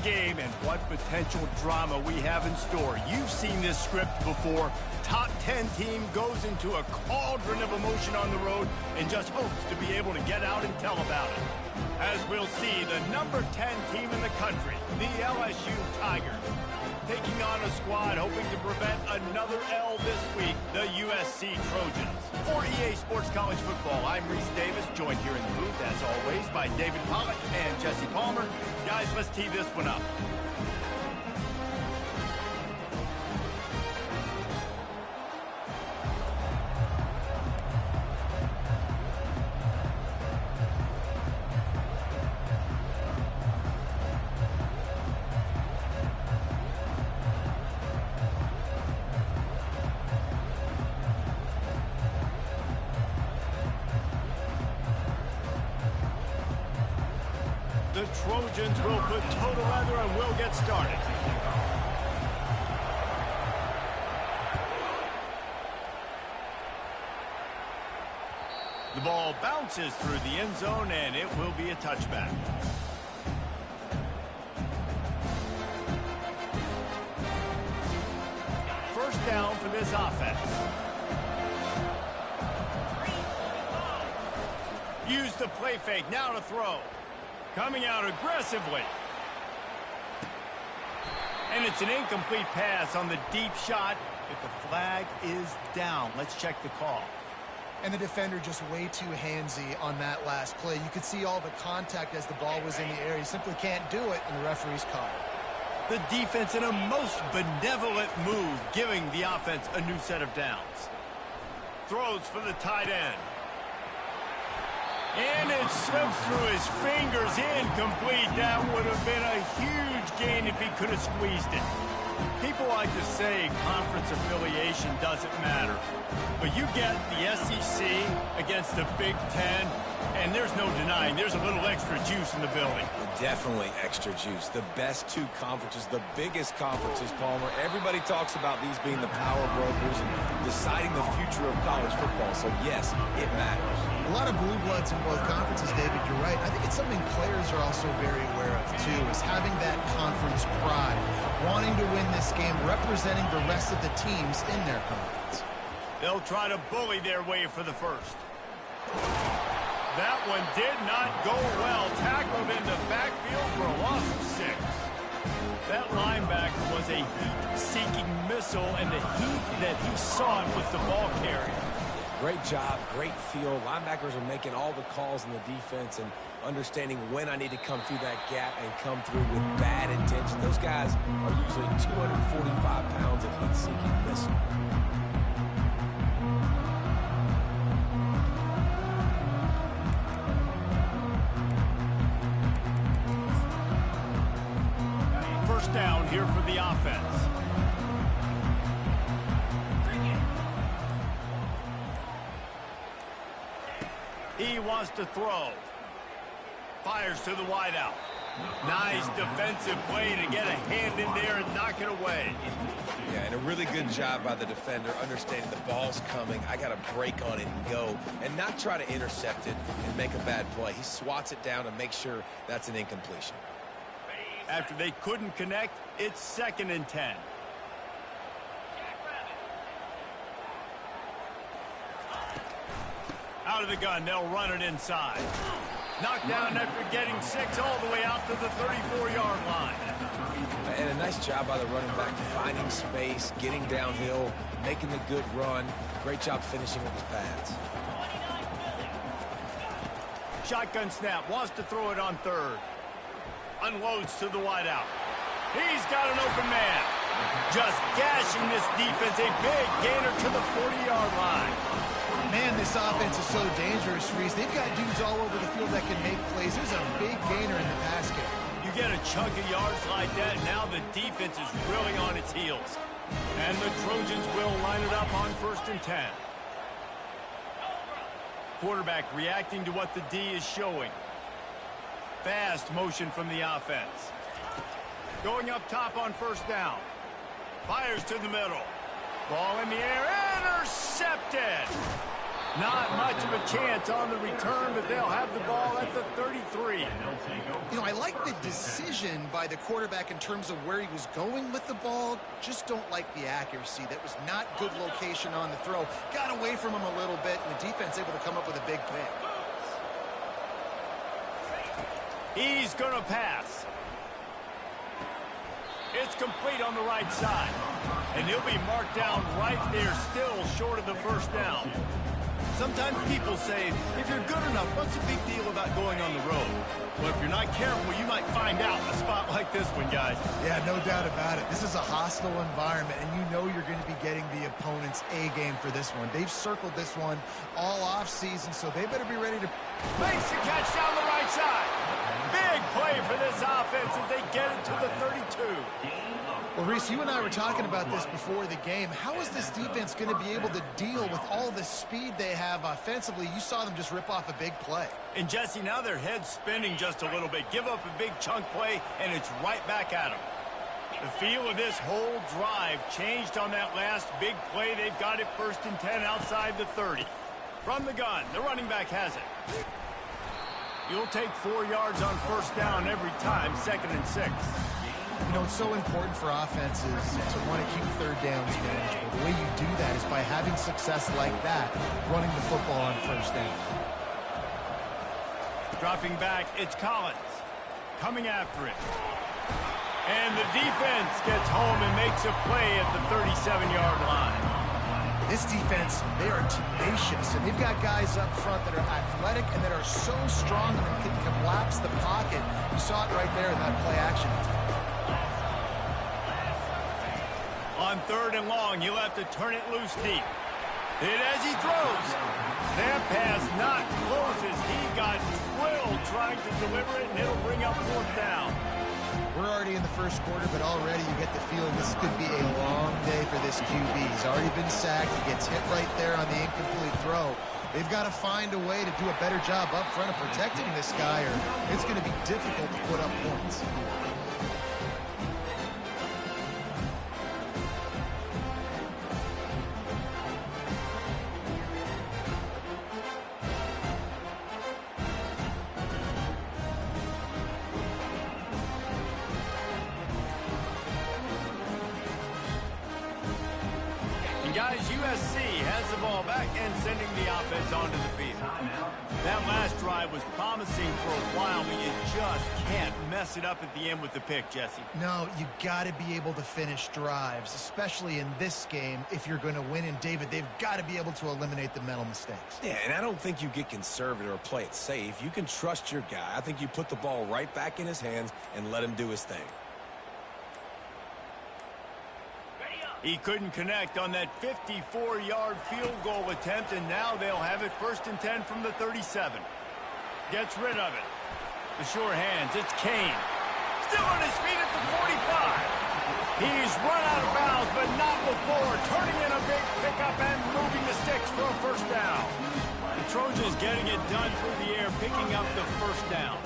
game and what potential drama we have in store. You've seen this script before. Top 10 team goes into a cauldron of emotion on the road and just hopes to be able to get out and tell about it. As we'll see, the number 10 team in the country, the LSU Tigers, taking on a squad hoping to prevent another L this week, the USC Trojans. For EA Sports College Football, I'm Reese Davis, joined here in the booth, as always, by David Pollack and Jesse Palmer. Guys, let's tee this one up. The Trojans will put total leather and we'll get started. The ball bounces through the end zone and it will be a touchback. First down for this offense. Use the play fake, now to throw. Coming out aggressively. And it's an incomplete pass on the deep shot. If the flag is down, let's check the call. And the defender just way too handsy on that last play. You could see all the contact as the ball was in the air. He simply can't do it, and the referee's called. The defense in a most benevolent move, giving the offense a new set of downs. Throws for the tight end. And it slips through his fingers, incomplete. That would have been a huge gain if he could have squeezed it. People like to say conference affiliation doesn't matter. But you get the SEC against the Big Ten, and there's no denying there's a little extra juice in the building. Definitely extra juice. The best two conferences, the biggest conferences, Palmer. Everybody talks about these being the power brokers and deciding the future of college football. So, yes, it matters. A lot of blue bloods in both conferences, David, you're right. I think it's something players are also very aware of, too, is having that conference pride, wanting to win this game, representing the rest of the teams in their conference. They'll try to bully their way for the first. That one did not go well. Tackled in the backfield for a loss of 6. That linebacker was a heat-seeking missile, and the heat that he sought was the ball carrier. Great job, great feel. Linebackers are making all the calls in the defense and understanding when I need to come through that gap and come through with bad intention. Those guys are usually 245 pounds of heat-seeking missile. First down here for the offense. He wants to throw. Fires to the wideout. Nice defensive play to get a hand in there and knock it away. Yeah, and a really good job by the defender, understanding the ball's coming. I got to break on it and go, and not try to intercept it and make a bad play. He swats it down and makes sure that's an incompletion. After they couldn't connect, it's 2nd and 10. Out of the gun, they'll run it inside. Knocked down after getting 6 all the way out to the 34-yard line. And a nice job by the running back, finding space, getting downhill, making the good run. Great job finishing with his pads. Shotgun snap, wants to throw it on 3rd. Unloads to the wideout. He's got an open man. Just gashing this defense, a big gainer to the 40-yard line. Man, this offense is so dangerous, Reese. They've got dudes all over the field that can make plays. There's a big gainer in the pass game. You get a chunk of yards like that, now the defense is really on its heels. And the Trojans will line it up on 1st and 10. Quarterback reacting to what the D is showing. Fast motion from the offense. Going up top on 1st down. Fires to the middle. Ball in the air, intercepted. Not much of a chance on the return, but they'll have the ball at the 33. You know, I like the decision by the quarterback in terms of where he was going with the ball. Just don't like the accuracy. That was not good location on the throw. Got away from him a little bit, and the defense able to come up with a big pick. He's going to pass. It's complete on the right side. And he'll be marked down right there, still short of the first down. Sometimes people say, if you're good enough, what's the big deal about going on the road? Well, if you're not careful, you might find out a spot like this one, guys. Yeah, no doubt about it. This is a hostile environment, and you know you're going to be getting the opponent's A game for this one. They've circled this one all off season, so they better be ready to... Makes the catch down the right side. Big play for this offense as they get it to the 32. Well, Reese, you and I were talking about this before the game. How is this defense going to be able to deal with all the speed they have offensively? You saw them just rip off a big play. And, Jesse, now their head's spinning just a little bit. Give up a big chunk play, and it's right back at them. The feel of this whole drive changed on that last big play. They've got it 1st and 10 outside the 30. From the gun, the running back has it. You'll take 4 yards on 1st down every time, 2nd and 6. You know, it's so important for offenses to want to keep 3rd downs manageable. The way you do that is by having success like that, running the football on 1st down. Dropping back, it's Collins. Coming after it. And the defense gets home and makes a play at the 37-yard line. This defense, they are tenacious, and they've got guys up front that are athletic and that are so strong and can collapse the pocket. You saw it right there in that play action. On 3rd and long, you'll have to turn it loose deep. And as he throws, that pass not close as he got drilled trying to deliver it, and it'll bring up 4th down. We're already in the 1st quarter, but already you get the feeling this could be a long day for this QB. He's already been sacked. He gets hit right there on the incomplete throw. They've got to find a way to do a better job up front of protecting this guy, or it's going to be difficult to put up points. Guys, USC has the ball back and sending the offense onto the field. That last drive was promising for a while, but you just can't mess it up at the end with the pick, Jesse. No, you got to be able to finish drives, especially in this game if you're going to win. And, David, they've got to be able to eliminate the mental mistakes. Yeah, and I don't think you get conservative or play it safe. You can trust your guy. I think you put the ball right back in his hands and let him do his thing. He couldn't connect on that 54-yard field goal attempt, and now they'll have it 1st and 10 from the 37. Gets rid of it. The sure hands, it's Kane. Still on his feet at the 45. He's run out of bounds, but not before. Turning in a big pickup and moving the sticks for a 1st down. The Trojans getting it done through the air, picking up the 1st down.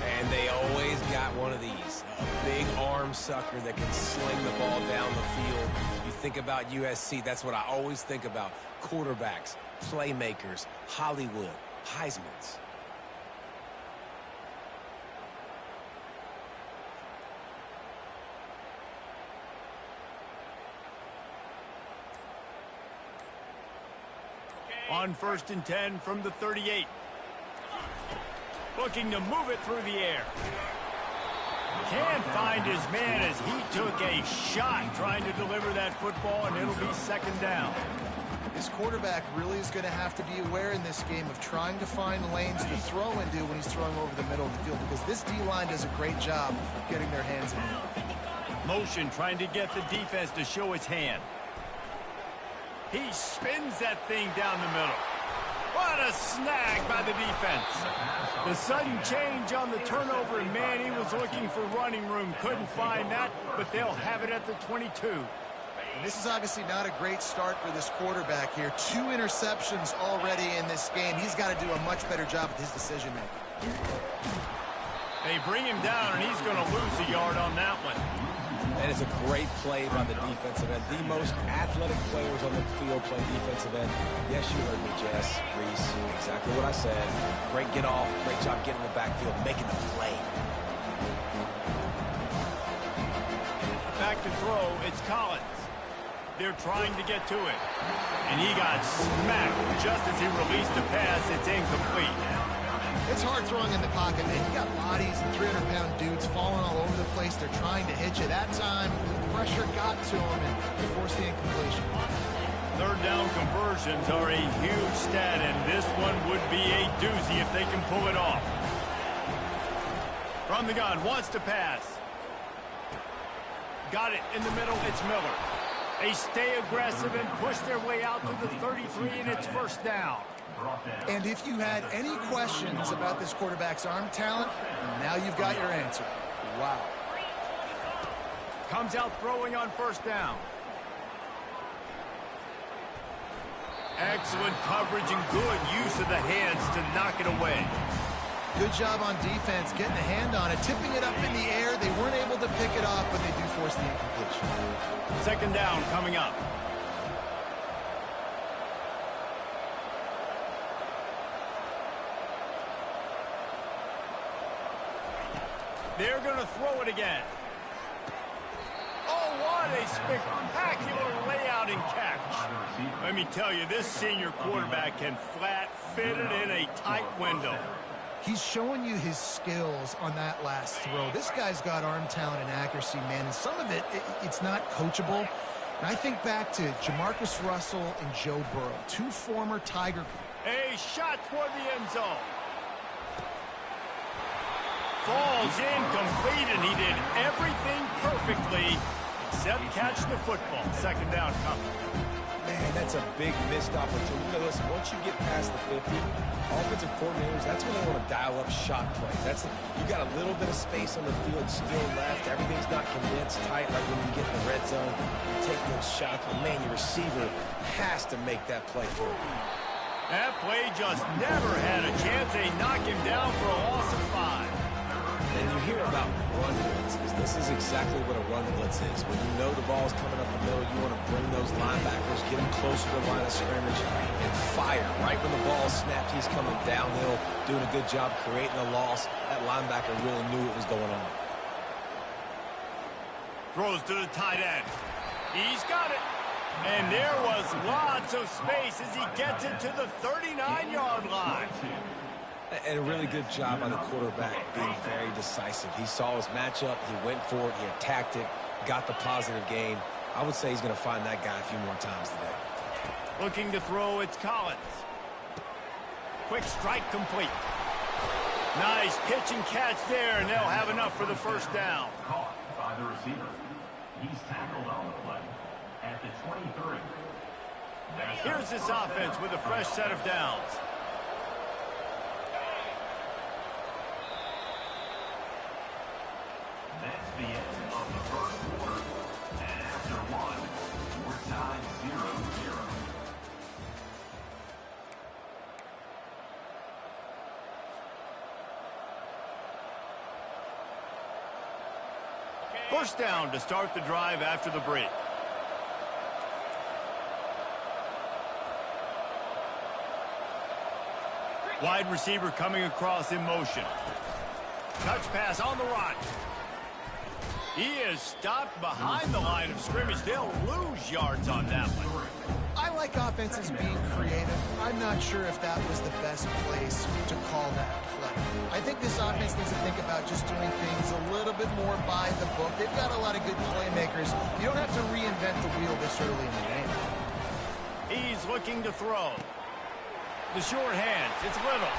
And they always got one of these, a big arm sucker that can sling the ball down the field. You think about USC, that's what I always think about. Quarterbacks, playmakers, Hollywood, Heismans. On 1st and 10 from the 38. Looking to move it through the air. Can't find his man as he took a shot trying to deliver that football, and it'll be 2nd down. This quarterback really is going to have to be aware in this game of trying to find lanes to throw into when he's throwing over the middle of the field, because this D-line does a great job getting their hands in it. Motion trying to get the defense to show his hand. He spins that thing down the middle. What a snag by the defense. The sudden change on the turnover, and man, he was looking for running room. Couldn't find that, but they'll have it at the 22. And this is obviously not a great start for this quarterback here. 2 interceptions already in this game. He's got to do a much better job with his decision-making. They bring him down, and he's going to lose a yard on that one. And It's a great play by the defensive end. The most athletic players on the field play defensive end. Yes, you heard me, Jess, Reese. Exactly what I said. Great get off. Great job getting in the backfield, making the play. Back to throw, it's Collins. They're trying to get to it. And he got smacked just as he released the pass. It's incomplete. It's hard throwing in the pocket, man. You got bodies and 300-pound dudes falling all over the place. They're trying to hit you. That time, the pressure got to him and they forced the incompletion. Third down conversions are a huge stat, and this one would be a doozy if they can pull it off. From the gun, wants to pass. Got it in the middle, it's Miller. They stay aggressive and push their way out to the 33, and it's first down. And if you had any questions about this quarterback's arm talent, now you've got your answer. Wow. Comes out throwing on first down. Excellent coverage and good use of the hands to knock it away. Good job on defense, getting a hand on it, tipping it up in the air. They weren't able to pick it off, but they do force the incompletion. Second down coming up. They're going to throw it again. Oh, what a spectacular layout and catch. Let me tell you, this senior quarterback can flat fit it in a tight window. He's showing you his skills on that last throw. This guy's got arm talent and accuracy, man, and some of it's not coachable. And I think back to Jamarcus Russell and Joe Burrow, two former Tiger. A shot toward the end zone. Falls incomplete, and he did everything perfectly except catch the football. Second down coming. Man, that's a big missed opportunity. Listen, once you get past the 50, offensive coordinators, that's when they want to dial up shot plays. You got a little bit of space on the field still left. Everything's not condensed tight like when you get in the red zone. You take those shots, but man, your receiver has to make that play for you. That play just never had a chance. They knock him down for a loss of 5. And you hear about run blitzes. This is exactly what a run blitz is. When you know the ball's coming up the middle, you want to bring those linebackers, get them closer to the line of scrimmage, and fire. Right when the ball snapped, he's coming downhill, doing a good job creating a loss. That linebacker really knew what was going on. Throws to the tight end. He's got it. And there was lots of space as he gets it to the 39-yard line. And a really good job by the quarterback being very decisive. He saw his matchup, he went for it, he attacked it, got the positive gain. I would say he's going to find that guy a few more times today. Looking to throw, it's Collins. Quick strike complete. Nice pitch and catch there, and they'll have enough for the first down. Caught by the receiver. He's tackled on the play at the 23. Here's this offense with a fresh set of downs. That's the end of the first quarter. And after one, we're tied 0-0. First down to start the drive after the break. Wide receiver coming across in motion. Touch pass on the run. He is stopped behind the line of scrimmage. They'll lose yards on that one. I like offenses being creative. I'm not sure if that was the best place to call that play. I think this offense needs to think about just doing things a little bit more by the book. They've got a lot of good playmakers. You don't have to reinvent the wheel this early in the game. He's looking to throw. The short hands, it's Little.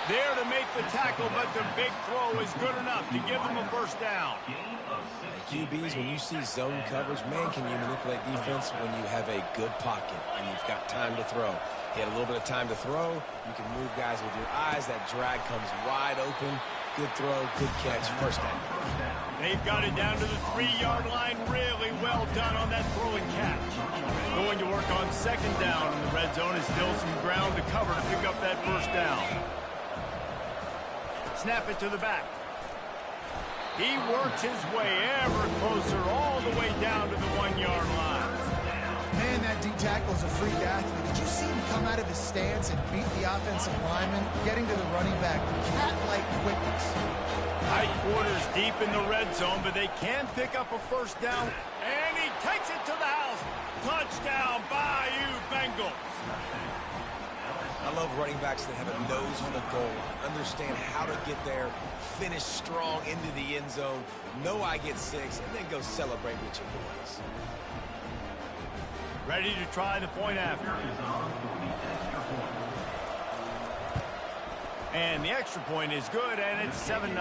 There to make the tackle, but the big throw is good enough to give them a first down. QBs, when you see zone coverage, man, can you manipulate defense when you have a good pocket and you've got time to throw. He had a little bit of time to throw. You can move guys with your eyes. That drag comes wide open. Good throw, good catch, first down. They've got it down to the 3-yard line. Really well done on that throw and catch. Going to work on second down in the red zone is still some ground to cover to pick up that first down. Snap it to the back. He works his way ever closer all the way down to the 1-yard line. Man, that D tackle is a freak athlete. Did you see him come out of his stance and beat the offensive lineman, getting to the running back with cat-like quickness? Tight quarters deep in the red zone, but they can pick up a first down, and he takes it to the house. Touchdown, Bayou Bengals. I love running backs that have a nose for the goal line, understand how to get there, finish strong into the end zone, know I get 6, and then go celebrate with your boys. Ready to try the point after. And the extra point is good, and it's 7-0.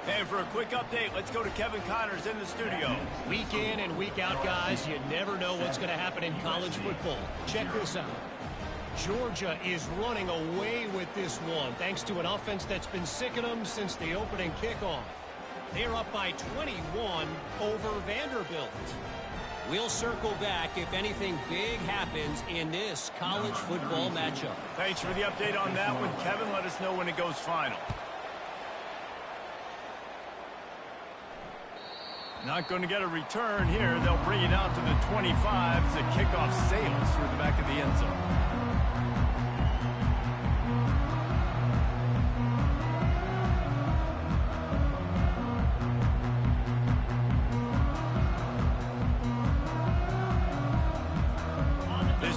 And for a quick update, let's go to Kevin Connors in the studio. Week in and week out, guys, you never know what's going to happen in college football. Check this out. Georgia is running away with this one, thanks to an offense that's been sicking them since the opening kickoff. They're up by 21 over Vanderbilt. We'll circle back if anything big happens in this college football matchup. Thanks for the update on that one, Kevin. Let us know when it goes final. Not going to get a return here. They'll bring it out to the 25 as the kickoff sails through the back of the end zone.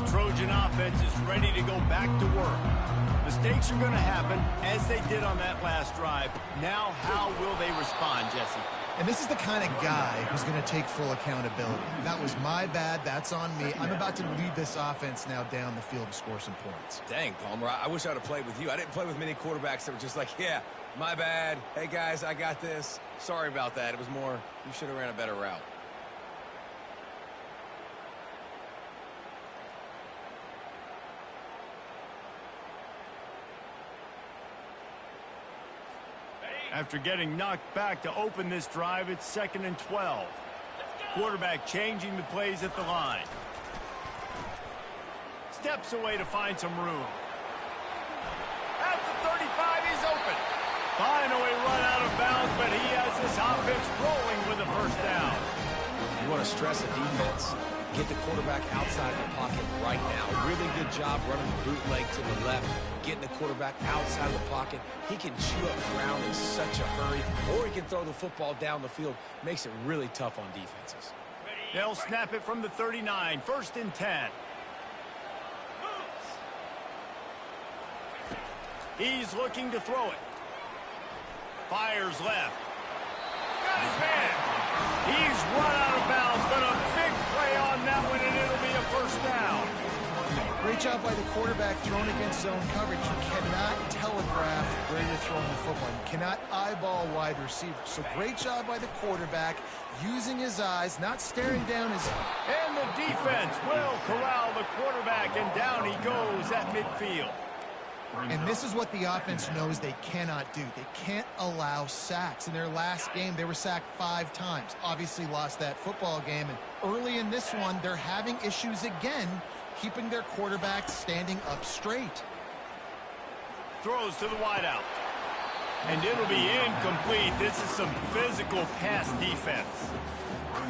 Trojan offense is ready to go back to work. Mistakes are going to happen, as they did on that last drive. Now, how will they respond, Jesse? And this is the kind of guy who's going to take full accountability. That was my bad. That's on me. I'm about to lead this offense now down the field to score some points. Dang, Palmer, I wish I would have played with you. I didn't play with many quarterbacks that were just like, yeah, my bad. Hey, guys, I got this. Sorry about that. It was more, you should have ran a better route. After getting knocked back to open this drive, it's 2nd and 12. Quarterback changing the plays at the line. Steps away to find some room. At the 35, he's open. Finally run out of bounds, but he has this offense rolling with a first down. You want to stress a defense? Get the quarterback outside the pocket right now. Really good job running the bootleg to the left, getting the quarterback outside the pocket. He can chew up ground in such a hurry, or he can throw the football down the field. Makes it really tough on defenses. They'll snap it from the 39, 1st and 10. He's looking to throw it. Fires left. Got his man. He's run out of bounds, but a big play on that one, and it'll be a first down. Great job by the quarterback thrown against zone coverage. You cannot telegraph where you're throwing the football. You cannot eyeball wide receivers. So great job by the quarterback using his eyes, not staring down his... And the defense will corral the quarterback, and down he goes at midfield. And this is what the offense knows they cannot do. They can't allow sacks. In their last game, they were sacked 5 times. Obviously lost that football game. And early in this one, they're having issues again, keeping their quarterback standing up straight. Throws to the wideout. And it'll be incomplete. This is some physical pass defense.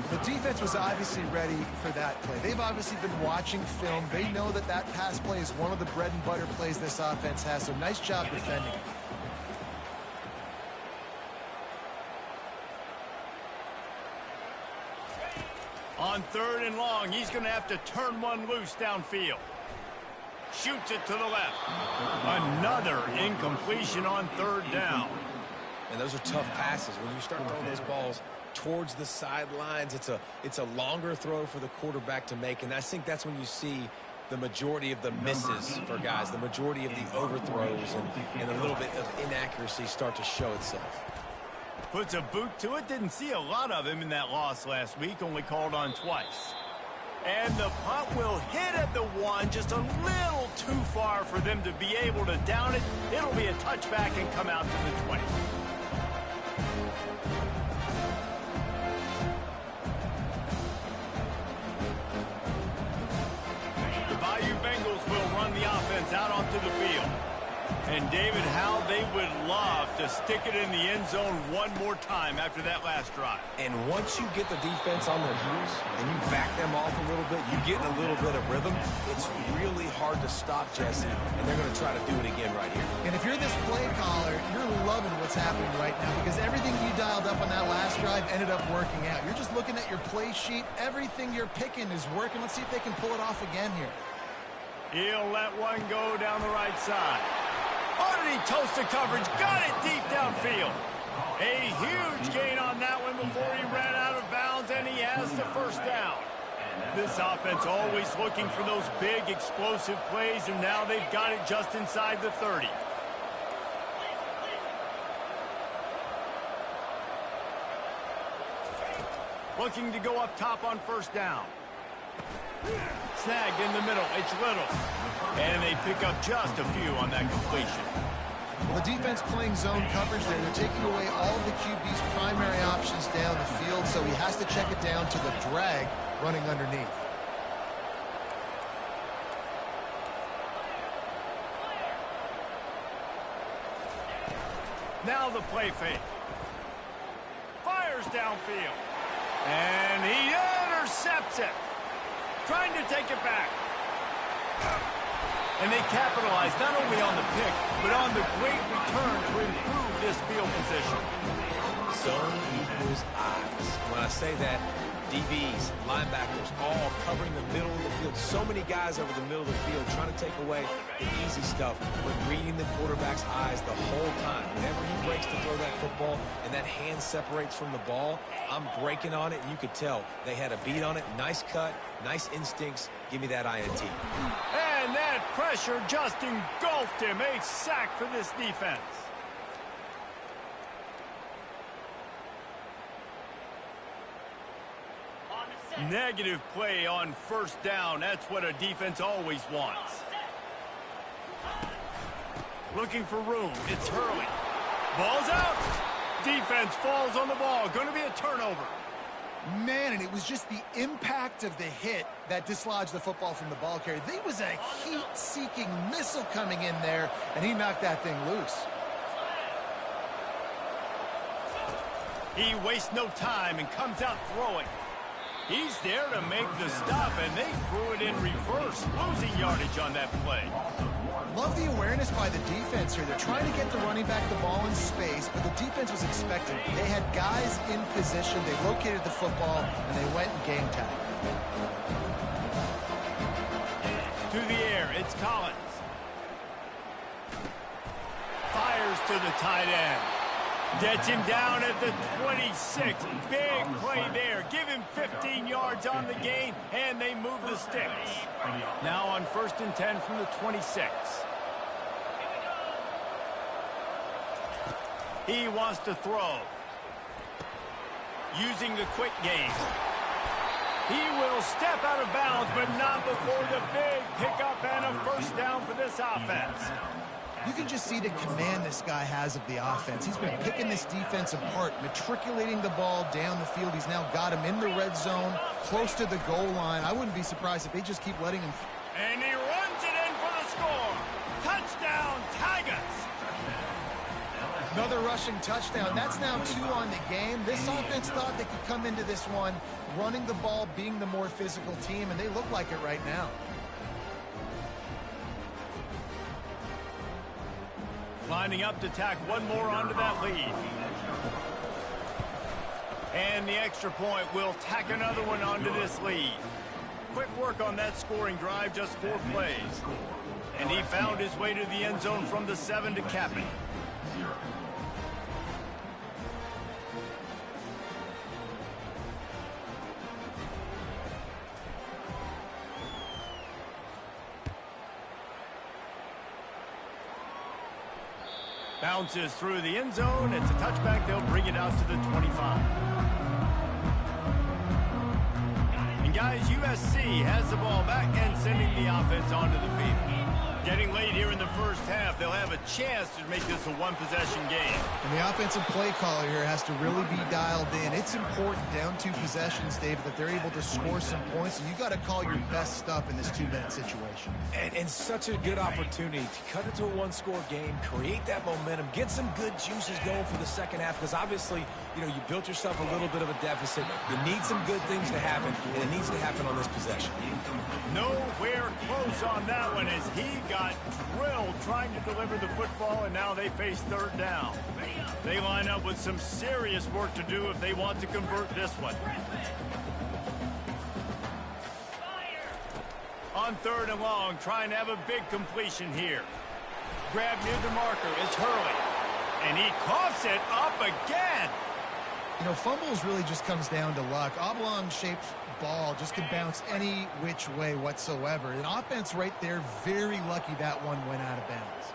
The defense was obviously ready for that play. They've obviously been watching film. They know that that pass play is one of the bread and butter plays this offense has, so nice job defending it. On 3rd and long, he's going to have to turn one loose downfield. Shoots it to the left. Another incompletion on 3rd down. And those are tough passes. When you start throwing those balls towards the sidelines, it's a longer throw for the quarterback to make, and I think that's when you see the majority of the misses for guys, the majority of the overthrows and a little bit of inaccuracy start to show itself. Puts a boot to it. Didn't see a lot of him in that loss last week, only called on twice. And the punt will hit at the 1, just a little too far for them to be able to down it. It'll be a touchback and come out to the 20. The Bayou Bengals will run the offense out onto the field. And David, how they would love to stick it in the end zone one more time after that last drive. And once you get the defense on their heels and you back them off a little bit, you get in a little bit of rhythm, it's really hard to stop, Jesse, and they're going to try to do it again right here. And if you're this play caller, you're loving what's happening right now because everything you dialed up on that last drive ended up working out. You're just looking at your play sheet. Everything you're picking is working. Let's see if they can pull it off again here. He'll let one go down the right side. Underneath toasted coverage, got it deep downfield. A huge gain on that one before he ran out of bounds, and he has the first down. This offense always looking for those big, explosive plays, and now they've got it just inside the 30. Looking to go up top on first down. Snagged in the middle. It's Little. And they pick up just a few on that completion. Well, the defense playing zone coverage there. They're taking away all the QB's primary options down the field, so he has to check it down to the drag running underneath. Now the play fake. Fires downfield. And he intercepts it. Trying to take it back. And they capitalize not only on the pick, but on the great return to improve this field position. Zone equals eyes. When I say that, DBs, linebackers, all covering the middle of the field. So many guys over the middle of the field trying to take away the easy stuff, but reading the quarterback's eyes the whole time. Whenever he breaks to throw that football and that hand separates from the ball, I'm breaking on it, and you could tell they had a beat on it. Nice cut, nice instincts. Give me that INT. And that pressure just engulfed him. A sack for this defense. Negative play on first down. That's what a defense always wants. Looking for room. It's Hurley. Ball's out. Defense falls on the ball. Going to be a turnover. Man, and it was just the impact of the hit that dislodged the football from the ball carrier. There was a heat-seeking missile coming in there, and he knocked that thing loose. He wastes no time and comes out throwing. He's there to make the stop, and they threw it in reverse, losing yardage on that play. Love the awareness by the defense here. They're trying to get the running back the ball in space, but the defense was expecting. They had guys in position. They located the football, and they went and game tagged. To the air, it's Collins. Fires to the tight end. Gets him down at the 26. Big play there. Give him 15 yards on the gain, and they move the sticks. Now on 1st and 10 from the 26. He wants to throw. Using the quick game. He will step out of bounds, but not before the big pickup and a first down for this offense. You can just see the command this guy has of the offense. He's been picking this defense apart, matriculating the ball down the field. He's now got him in the red zone, close to the goal line. I wouldn't be surprised if they just keep letting him. And he runs it in for the score. Touchdown, Tigers. Another rushing touchdown. That's now 2 on the game. This offense thought they could come into this one running the ball, being the more physical team, and they look like it right now. Lining up to tack one more onto that lead. And the extra point will tack another one onto this lead. Quick work on that scoring drive, just 4 plays. And he found his way to the end zone from the 7 to cap it. Bounces through the end zone. It's a touchback. They'll bring it out to the 25. And guys, USC has the ball back and sending the offense onto the field. Getting late here in the first half, they'll have a chance to make this a one-possession game. And the offensive play caller here has to really be dialed in. It's important down 2 possessions, David, that they're able to score some points. And you got to call your best stuff in this 2-minute situation. And such a good opportunity to cut it to a one-score game, create that momentum, get some good juices going for the second half, because obviously, you know, you built yourself a little bit of a deficit. You need some good things to happen, and it needs to happen on this possession. Nowhere close on that one as he got drilled trying to deliver the football, and now they face third down. They line up with some serious work to do if they want to convert this one. On 3rd and long, trying to have a big completion here. Grab near the marker is Hurley, and he coughs it up again. You know, fumbles really just comes down to luck. Oblong-shaped ball just can bounce any which way whatsoever. An offense right there, very lucky that one went out of bounds.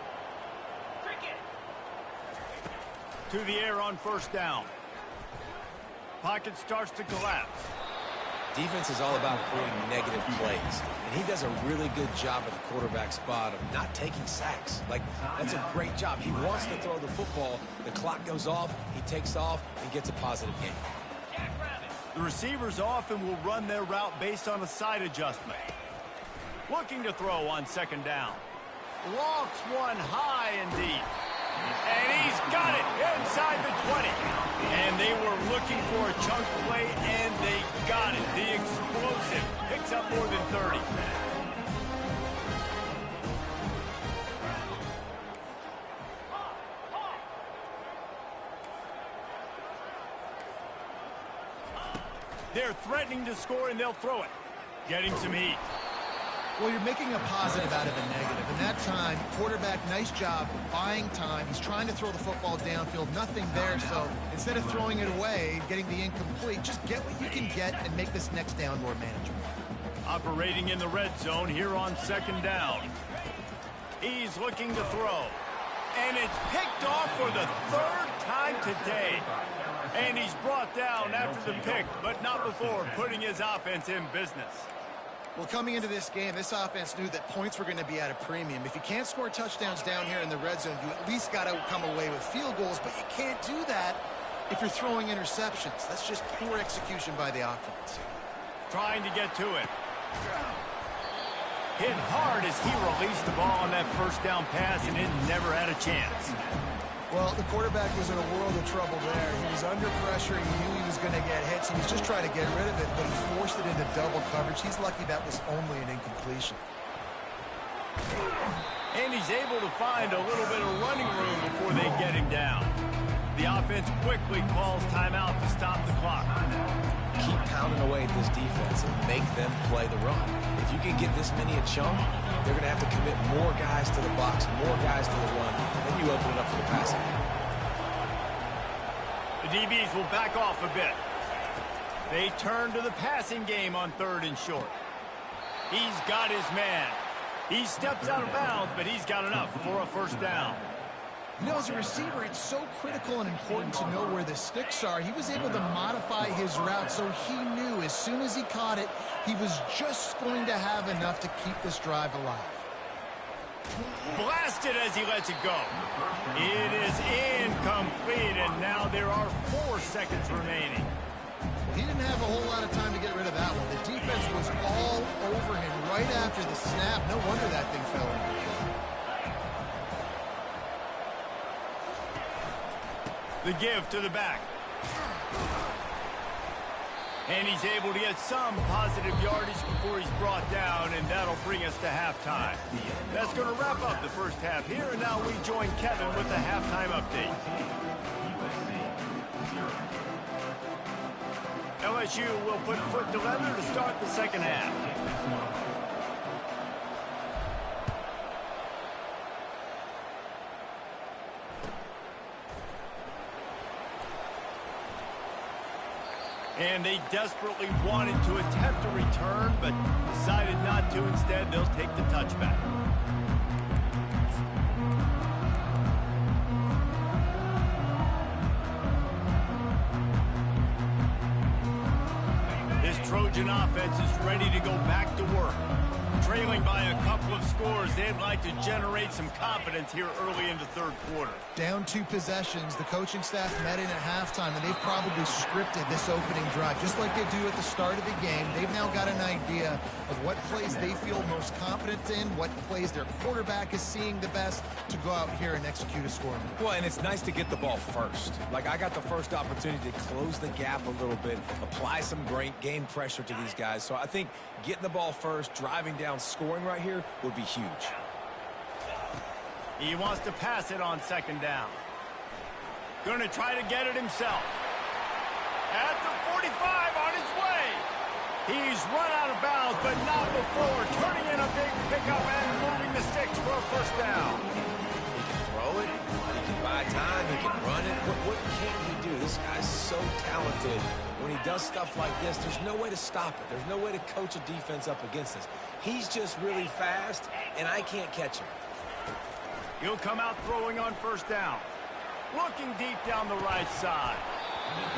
To the air on 1st down. Pocket starts to collapse. Defense is all about creating negative plays, and he does a really good job at the quarterback spot of not taking sacks. Like, that's a great job. He wants to throw the football. The clock goes off, he takes off, and gets a positive gain. The receivers often will run their route based on a side adjustment. Looking to throw on 2nd down. Lofts one high and deep. And he's got it inside the 20. And they were looking for a chunk play, and they got it. The explosive picks up more than 30. They're threatening to score, and they'll throw it. Getting some heat. Well, you're making a positive out of a negative. And that time, quarterback, nice job buying time. He's trying to throw the football downfield. Nothing there, so instead of throwing it away, getting the incomplete, just get what you can get and make this next down more manageable. Operating in the red zone here on 2nd down. He's looking to throw. And it's picked off for the 3rd time today. And he's brought down after the pick, but not before putting his offense in business. Well, coming into this game, this offense knew that points were going to be at a premium. If you can't score touchdowns down here in the red zone, you at least got to come away with field goals, but you can't do that if you're throwing interceptions. That's just poor execution by the offense. Trying to get to it. Hit hard as he released the ball on that 1st down pass, and it never had a chance. Well, the quarterback was in a world of trouble there. He was under pressure. He knew he was going to get hit, so he was just trying to get rid of it, but he forced it into double coverage. He's lucky that was only an incompletion. And he's able to find a little bit of running room before they get him down. The offense quickly calls timeout to stop the clock. Keep pounding away at this defense and make them play the run. If you can get this many a chunk, they're going to have to commit more guys to the box, more guys to the run, then you open it up for the passing game. The DBs will back off a bit. They turn to the passing game on 3rd and short. He's got his man. He steps out of bounds, but he's got enough for a 1st down. You know, as a receiver, it's so critical and important to know where the sticks are. He was able to modify his route, so he knew as soon as he caught it, he was just going to have enough to keep this drive alive. Blasted as he lets it go. It is incomplete, and now there are 4 seconds remaining. He didn't have a whole lot of time to get rid of that one. The defense was all over him right after the snap. No wonder that thing fell in. The give to the back. And he's able to get some positive yardage before he's brought down, and that'll bring us to halftime. That's going to wrap up the first half here, and now we join Kevin with the halftime update. LSU will put foot to leather to start the second half. And they desperately wanted to attempt a return, but decided not to. Instead, they'll take the touchback. This Trojan offense is ready to go back to work. trailing by a couple of scores. They'd like to generate some confidence here early in the third quarter. Down 2 possessions. The coaching staff met in at halftime, and they've probably scripted this opening drive. Just like they do at the start of the game, they've now got an idea of what plays they feel most confident in, what plays their quarterback is seeing the best to go out here and execute a score. Well, and it's nice to get the ball first. Like, I got the first opportunity to close the gap a little bit, apply some great game pressure to these guys. So I think getting the ball first, driving down, scoring right here would be huge. He wants to pass it on second down. Going to try to get it himself. At the 45, on his way. He's run out of bounds, but not before turning in a big pickup and moving the sticks for a first down. He can throw it. He can buy time. He can run it. What can't he do? This guy's so talented. When he does stuff like this, there's no way to stop it. There's no way to coach a defense up against this. He's just really fast, and I can't catch him. He'll come out throwing on first down. Looking deep down the right side.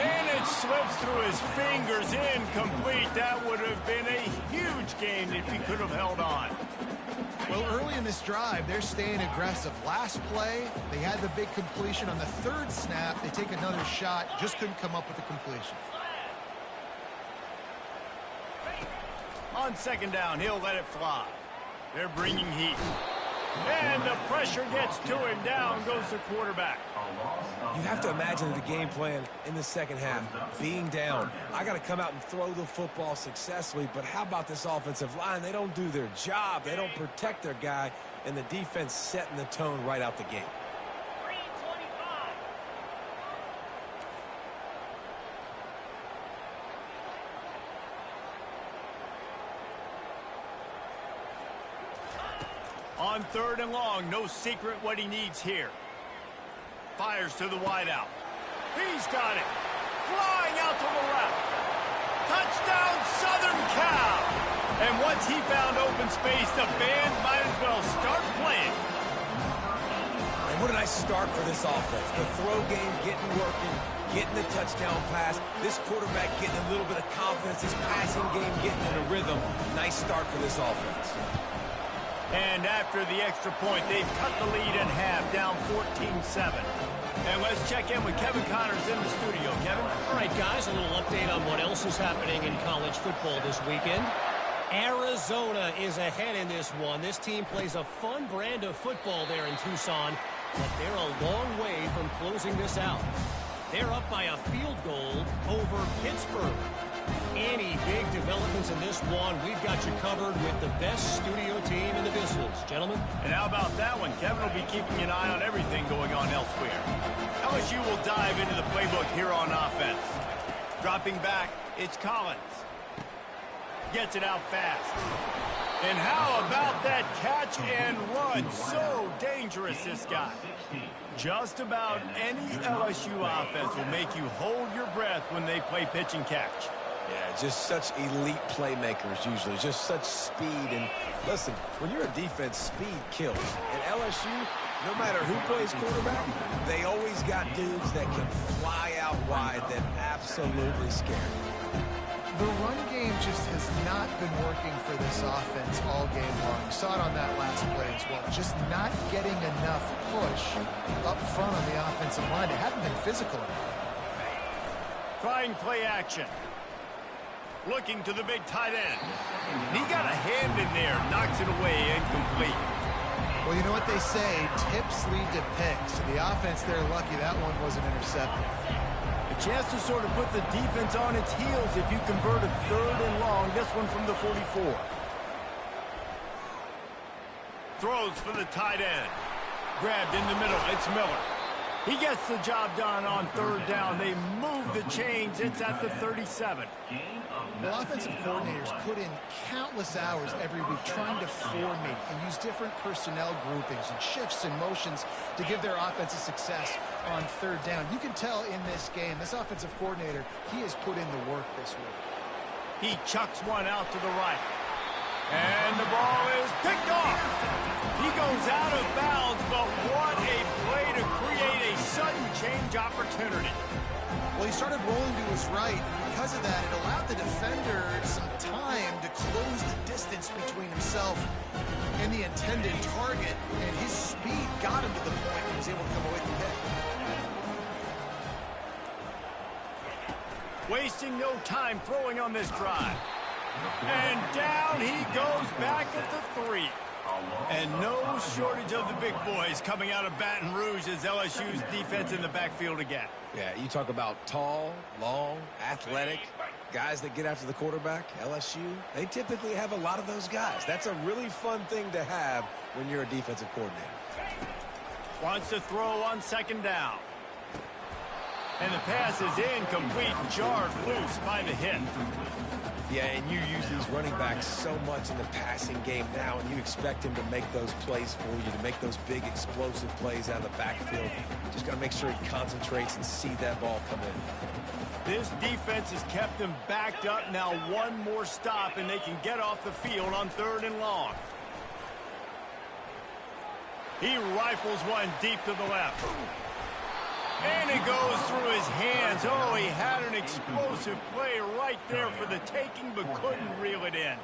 And it slips through his fingers, incomplete. That would have been a huge gain if he could have held on. Well, early in this drive, they're staying aggressive. Last play, they had the big completion. On the third snap, they take another shot, just couldn't come up with the completion. On second down, he'll let it fly. They're bringing heat. And the pressure gets to him. Down goes the quarterback. You have to imagine the game plan in the second half. Being down, I got to come out and throw the football successfully. But how about this offensive line? They don't do their job. They don't protect their guy. And the defense setting the tone right out the gate. On third and long, no secret what he needs here. Fires to the wideout. He's got it. Flying out to the left. Touchdown, Southern Cal. And once he found open space, the band might as well start playing. And what a nice start for this offense. The throw game getting working, getting the touchdown pass. This quarterback getting a little bit of confidence. This passing game getting in a rhythm. Nice start for this offense. And after the extra point, they've cut the lead in half, down 14-7. And let's check in with Kevin Connors in the studio. Kevin? All right, guys, a little update on what else is happening in college football this weekend. Arizona is ahead in this one. This team plays a fun brand of football there in Tucson, but they're a long way from closing this out. They're up by a field goal over Pittsburgh. Any big developments in this one, we've got you covered with the best studio team in the business. Gentlemen? And how about that one? Kevin will be keeping an eye on everything going on elsewhere. LSU will dive into the playbook here on offense. Dropping back, it's Collins. Gets it out fast. And how about that catch and run? So dangerous, this guy. Just about any LSU offense will make you hold your breath when they play pitch and catch. Yeah, just such elite playmakers usually, just such speed. And listen, when you're a defense, speed kills. And LSU, no matter who plays quarterback, they always got dudes that can fly out wide that absolutely scare you. The run game just has not been working for this offense all game long. You saw it on that last play as well. Just not getting enough push up front on the offensive line. They haven't been physical enough. Trying play action. Looking to the big tight end. He got a hand in there, knocks it away, incomplete. Well, you know what they say, tips lead to picks. The offense, they're lucky that one wasn't intercepted. A chance to sort of put the defense on its heels if you convert a third and long. This one from the 44. Throws for the tight end. Grabbed in the middle. It's Miller. He gets the job done on third down. They move the chains. It's at the 37. Well, offensive coordinators put in countless hours every week trying to formate and use different personnel groupings and shifts and motions to give their offensive success on third down. You can tell in this game, this offensive coordinator, he has put in the work this week. He chucks one out to the right. And the ball is picked off. He goes out of bounds, but what a play to create a sudden change opportunity. Well, he started rolling to his right, and because of that, it allowed the defender some time to close the distance between himself himself in the intended target, and his speed got him to the point he was able to come away with the pick. Wasting no time throwing on this drive. And down he goes back at the 3. And no shortage of the big boys coming out of Baton Rouge as LSU's defense in the backfield again. Yeah, you talk about tall, long, athletic, guys that get after the quarterback, LSU, they typically have a lot of those guys. That's a really fun thing to have when you're a defensive coordinator. Wants to throw on second down. And the pass is incomplete, jarred loose by the hit. Yeah, and you use these running backs so much in the passing game now, and you expect him to make those plays for you, to make those big explosive plays out of the backfield. Just got to make sure he concentrates and see that ball come in. This defense has kept them backed up. Now one more stop, and they can get off the field on 3rd and long. He rifles one deep to the left. And it goes through his hands. Oh, he had an explosive play right there for the taking, but couldn't reel it in.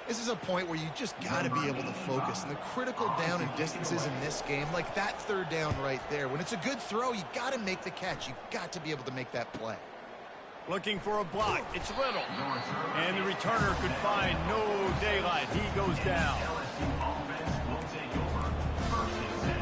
This is a point where you just got to be able to focus. And the critical down and distances in this game, like that 3rd down right there, when it's a good throw, you got to make the catch. You've got to be able to make that play. Looking for a block. It's Little. And the returner could find no daylight. He goes down. Offense will take over. 1st and 10.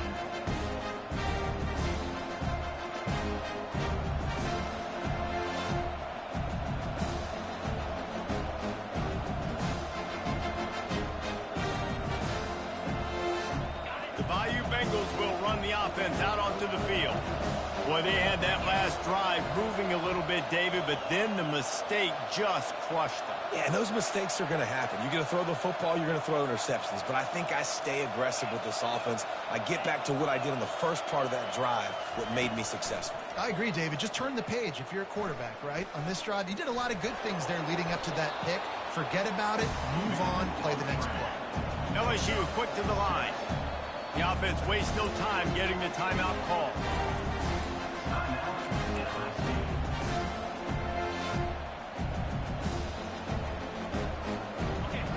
The Bayou Bengals will run the offense out onto the field. Boy, they had that last drive moving a little bit, David, but then the mistake just crushed them. Yeah, and those mistakes are going to happen. You're going to throw the football, you're going to throw interceptions. But I think I stay aggressive with this offense. I get back to what I did in the first part of that drive, what made me successful. I agree, David. Just turn the page if you're a quarterback, right? On this drive, you did a lot of good things there leading up to that pick. Forget about it, move on, play the next play. LSU quick to the line. The offense wastes no time getting the timeout call.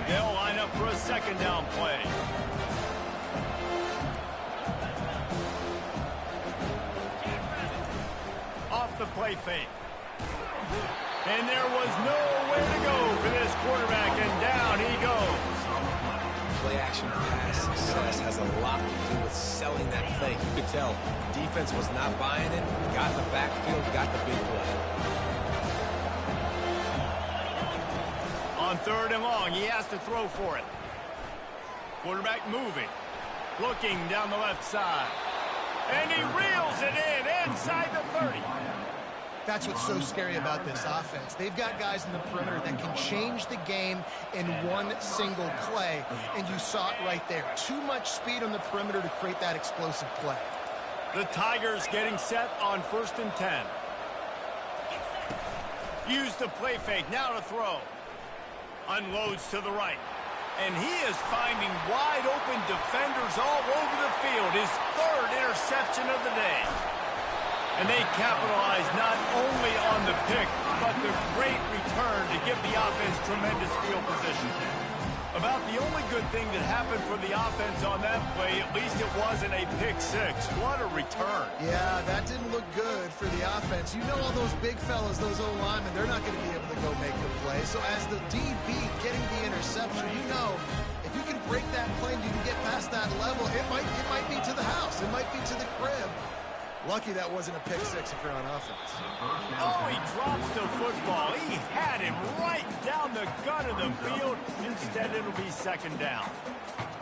They'll line up for a 2nd down play. Off the play fake. And there was nowhere to go for this quarterback, and down he goes. Play-action pass success has a lot to do with selling that fake. You could tell defense was not buying it, got in the backfield, got the big play. On 3rd and long, he has to throw for it. Quarterback moving, looking down the left side. And he reels it in inside the 30. That's what's so scary about this offense. They've got guys in the perimeter that can change the game in one single play, and you saw it right there. Too much speed on the perimeter to create that explosive play. The Tigers getting set on 1st and 10. Use the play fake, now to throw. Unloads to the right. And he is finding wide open defenders all over the field. His 3rd interception of the day. And they capitalize not only on the pick, but the great return to give the offense tremendous field position. About the only good thing that happened for the offense on that play, at least it wasn't a pick 6. What a return. Yeah, that didn't look good for the offense. You know all those big fellas, those O-linemen, they're not going to be able to go make the play. So as the DB getting the interception, you know if you can break that play and you can get past that level, it might be to the house. It might be to the crib. Lucky that wasn't a pick 6 if you're on offense. Oh, he drops the football. He had him right down the gut of the field. Instead, it'll be 2nd down.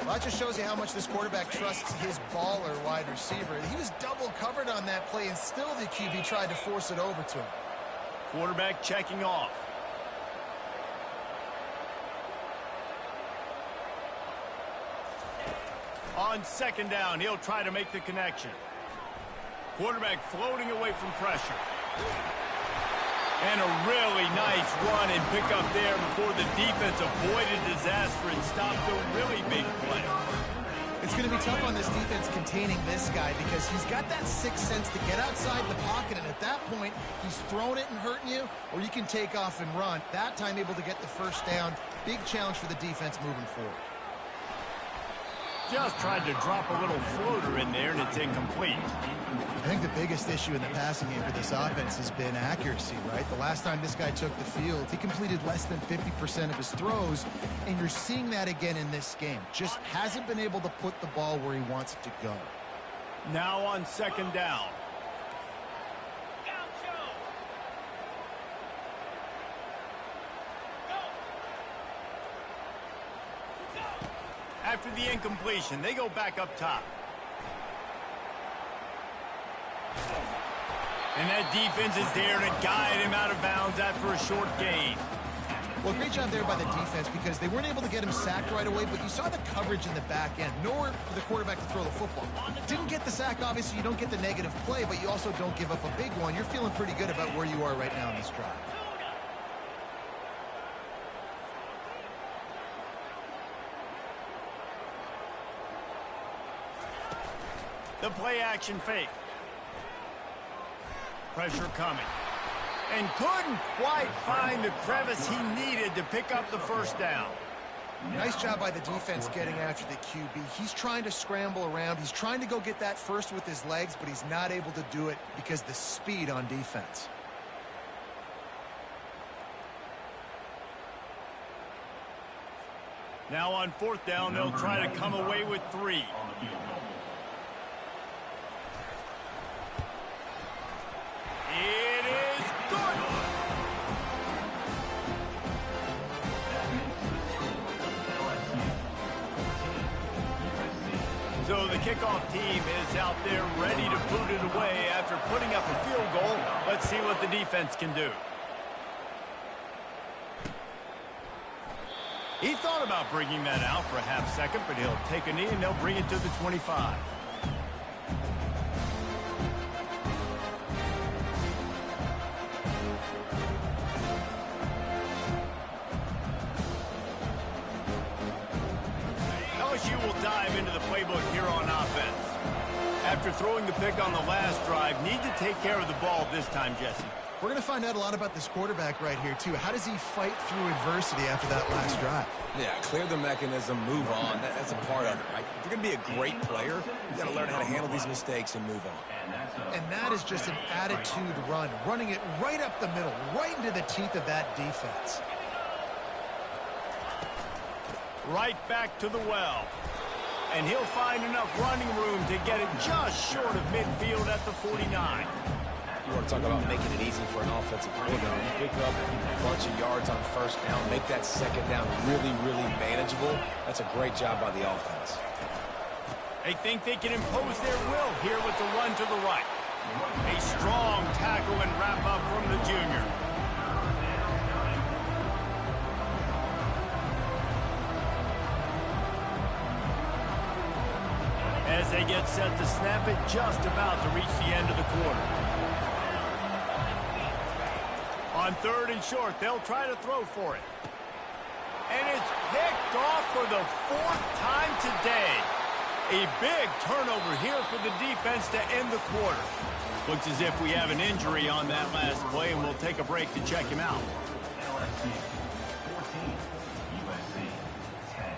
Well, that just shows you how much this quarterback trusts his baller wide receiver. He was double covered on that play, and still the QB tried to force it over to him. Quarterback checking off. On 2nd down, he'll try to make the connection. Quarterback floating away from pressure. And a really nice run and pick up there before the defense avoided disaster and stopped a really big play. It's going to be tough on this defense containing this guy because he's got that sixth sense to get outside the pocket, and at that point, he's throwing it and hurting you, or you can take off and run. That time able to get the first down. Big challenge for the defense moving forward. Just tried to drop a little floater in there, and it's incomplete. I think the biggest issue in the passing game for this offense has been accuracy, right? The last time this guy took the field, he completed less than 50% of his throws, and you're seeing that again in this game. Just hasn't been able to put the ball where he wants it to go. Now on second down. After the incompletion, they go back up top. And that defense is there to guide him out of bounds after a short gain. Well, great job there by the defense because they weren't able to get him sacked right away, but you saw the coverage in the back end. Nowhere for the quarterback to throw the football. Didn't get the sack, obviously. You don't get the negative play, but you also don't give up a big one. You're feeling pretty good about where you are right now in this drive. The play action fake. Pressure coming. And couldn't quite find the crevice he needed to pick up the first down. Nice job by the defense getting after the QB. He's trying to scramble around. He's trying to go get that first with his legs, but he's not able to do it because of the speed on defense. Now on fourth down, they'll try to come away with 3. It is good. So the kickoff team is out there ready to boot it away after putting up a field goal. Let's see what the defense can do. He thought about bringing that out for a half second, but he'll take a knee and they'll bring it to the 25. LSU will dive into the playbook here on offense. After throwing the pick on the last drive, need to take care of the ball this time, Jesse. We're going to find out a lot about this quarterback right here, too. How does he fight through adversity after that last drive? Yeah, clear the mechanism, move on. That's a part of it, right? If you're going to be a great player, you got to learn how to handle these mistakes and move on. And that is just an attitude run, running it right up the middle, right into the teeth of that defense. Right back to the well. And he'll find enough running room to get it just short of midfield at the 49. You want to talk about making it easy for an offensive coordinator. You pick up a bunch of yards on first down, make that second down really, really manageable. That's a great job by the offense. They think they can impose their will here with the run to the right. A strong tackle and wrap up from the junior. As they get set to snap it, just about to reach the end of the quarter. On third and short, they'll try to throw for it. And it's picked off for the 4th time today. A big turnover here for the defense to end the quarter. Looks as if we have an injury on that last play, and we'll take a break to check him out. LSU 14, USC 10.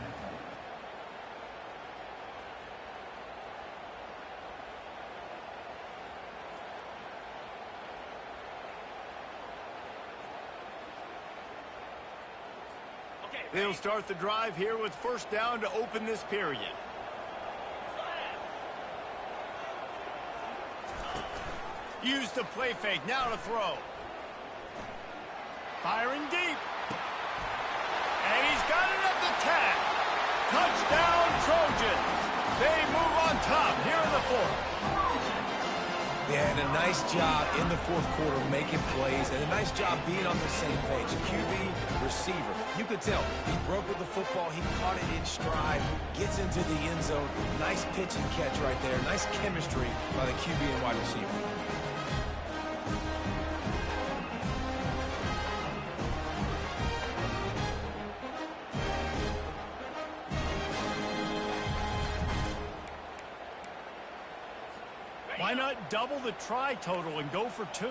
They'll start the drive here with first down to open this period. Use the play fake, now to throw. Firing deep. And he's got it at the 10. Touchdown, Trojans. They move on top here in the 4th. Yeah, and a nice job in the 4th quarter making plays, and a nice job being on the same page. QB, receiver. You could tell he broke with the football. He caught it in stride, gets into the end zone. Nice pitch and catch right there. Nice chemistry by the QB and wide receiver. Why not double the try total and go for 2?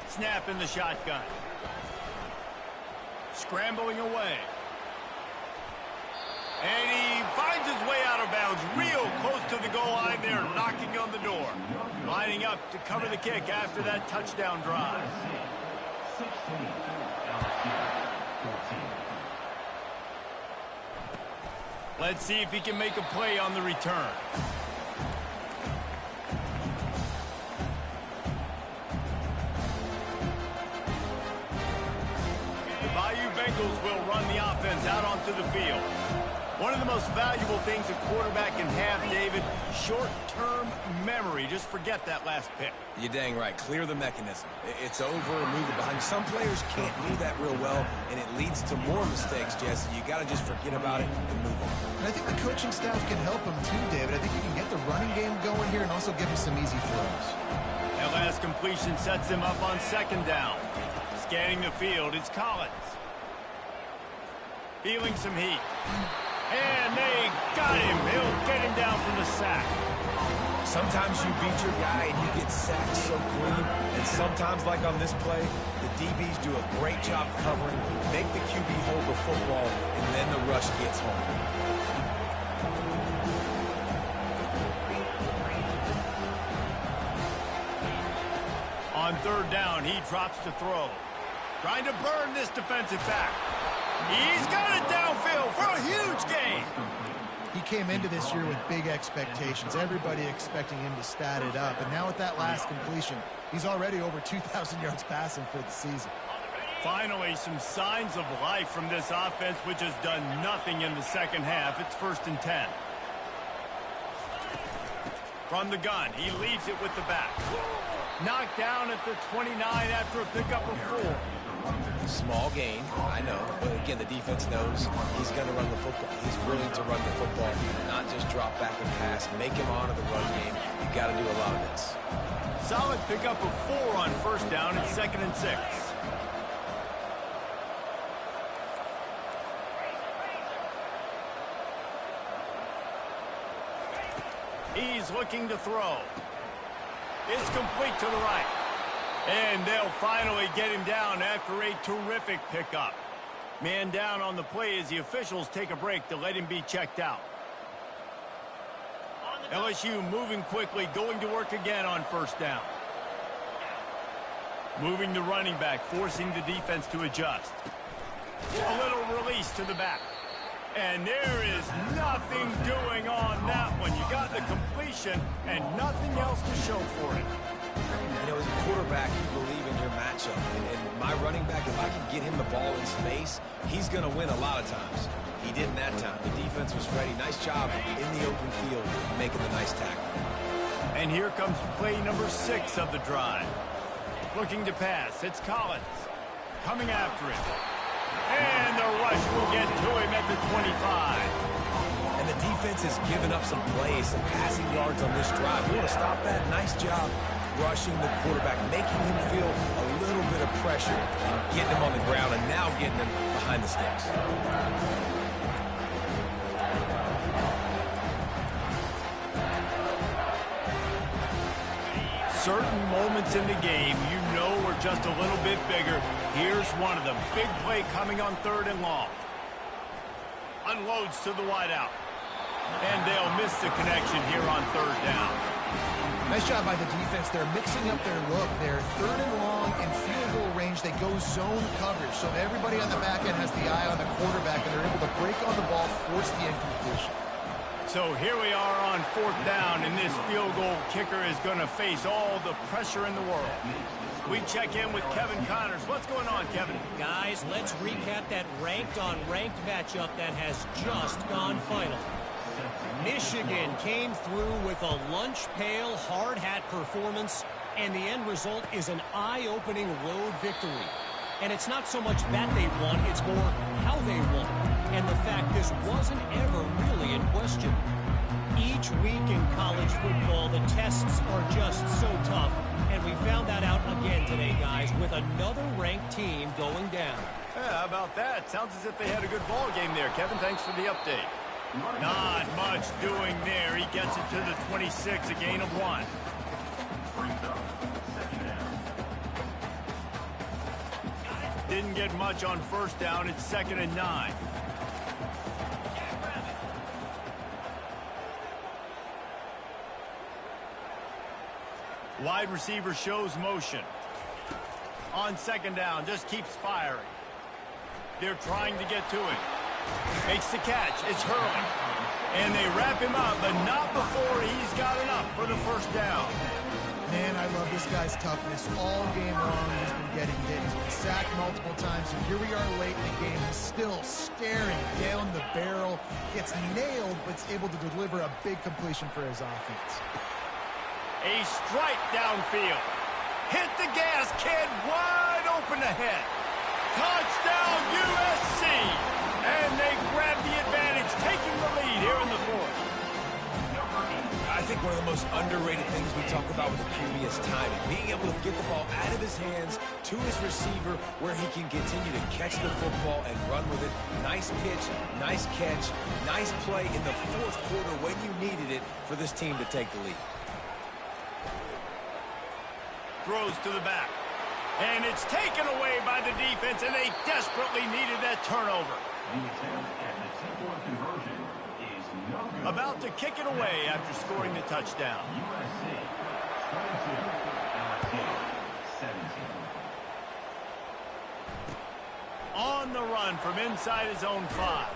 Snap in the shotgun. Scrambling away. And he finds his way out of bounds real close to the goal line there, knocking on the door. Lining up to cover the kick after that touchdown drive. 16, LSU, 14. Let's see if he can make a play on the return. The Bayou Bengals will run the offense out onto the field. One of the most valuable things a quarterback can have, David, short-term memory. Just forget that last pick. You're dang right. Clear the mechanism. It's over, move it behind. Some players can't do that real well, and it leads to more mistakes, Jesse. You got to just forget about it and move on. And I think the coaching staff can help him too, David. I think you can get the running game going here and also give him some easy throws. That last completion sets him up on second down. Scanning the field, it's Collins. Feeling some heat. And they got him. He'll get him down from the sack. Sometimes you beat your guy and you get sacked so clean. And sometimes, like on this play, the DBs do a great job covering, make the QB hold the football, and then the rush gets home. On third down, he drops to throw. Trying to burn this defensive back. He's got it downfield for a huge gain. He came into this year with big expectations. Everybody expecting him to stat it up. And now with that last completion, he's already over 2,000 yards passing for the season. Finally, some signs of life from this offense, which has done nothing in the second half. It's 1st and 10. From the gun, he leaves it with the back. Knocked down at the 29 after a pickup of 4. Small gain, I know, but again, the defense knows he's going to run the football. He's willing to run the football, not just drop back and pass. Make him honor the run game. You got to do a lot of this. Solid pickup of 4 on first down and 2nd and 6. He's looking to throw. It's complete to the right. And they'll finally get him down after a terrific pickup. Man down on the play as the officials take a break to let him be checked out. LSU moving quickly, going to work again on first down. Moving the running back, forcing the defense to adjust. A little release to the back. And there is nothing doing on that one. You got the completion and nothing else to show for it. You know, as a quarterback, you believe in your matchup. And my running back, if I can get him the ball in space, he's going to win a lot of times. He didn't that time. The defense was ready. Nice job in the open field making the nice tackle. And here comes play number 6 of the drive. Looking to pass. It's Collins. Coming after him. And the rush will get to him at the 25. And the defense has given up some plays, some passing yards on this drive. We want to stop that. Nice job rushing the quarterback, making him feel a little bit of pressure and getting him on the ground and now getting him behind the sticks. Certain moments in the game you know are just a little bit bigger. Here's one of them. Big play coming on 3rd and long. Unloads to the wideout. And they'll miss the connection here on 3rd down. Nice job by the defense. They're mixing up their look. They're 3rd and long in field goal range. They go zone coverage. So everybody on the back end has the eye on the quarterback, and they're able to break on the ball, force the incompletion. So here we are on 4th down, and this field goal kicker is going to face all the pressure in the world. We check in with Kevin Connors. What's going on, Kevin? Guys, let's recap that ranked-on-ranked matchup that has just gone final. Michigan came through with a lunch pail hard hat performance, and the end result is an eye-opening road victory. And it's not so much that they won, it's more how they won. And the fact this wasn't ever really in question. Each week in college football, the tests are just so tough. And we found that out again today, guys, with another ranked team going down. Yeah, how about that? Sounds as if they had a good ball game there. Kevin, thanks for the update. Not much doing there. He gets it to the 26, a gain of 1. Brings up second down. Didn't get much on first down. It's 2nd and 9. Wide receiver shows motion. On 2nd down, just keeps firing. They're trying to get to it. Makes the catch. It's Hurley. And they wrap him up, but not before he's got enough for the first down. Man, I love this guy's toughness. All game long, he's been getting hit. He's been sacked multiple times, and here we are late in the game. He's still staring down the barrel. Gets nailed, but is able to deliver a big completion for his offense. A strike downfield. Hit the gas, kid. Wide open ahead. Touchdown, USC. And they grab the advantage, taking the lead here in the 4th. I think one of the most underrated things we talk about with the QB is timing. Being able to get the ball out of his hands to his receiver where he can continue to catch the football and run with it. Nice pitch, nice catch, nice play in the 4th quarter when you needed it for this team to take the lead. Throws to the back. And it's taken away by the defense, and they desperately needed that turnover. The attempt at the two-point conversion is no good. About to kick it away after scoring the touchdown. USC 22, LSU 17. On the run from inside his own 5.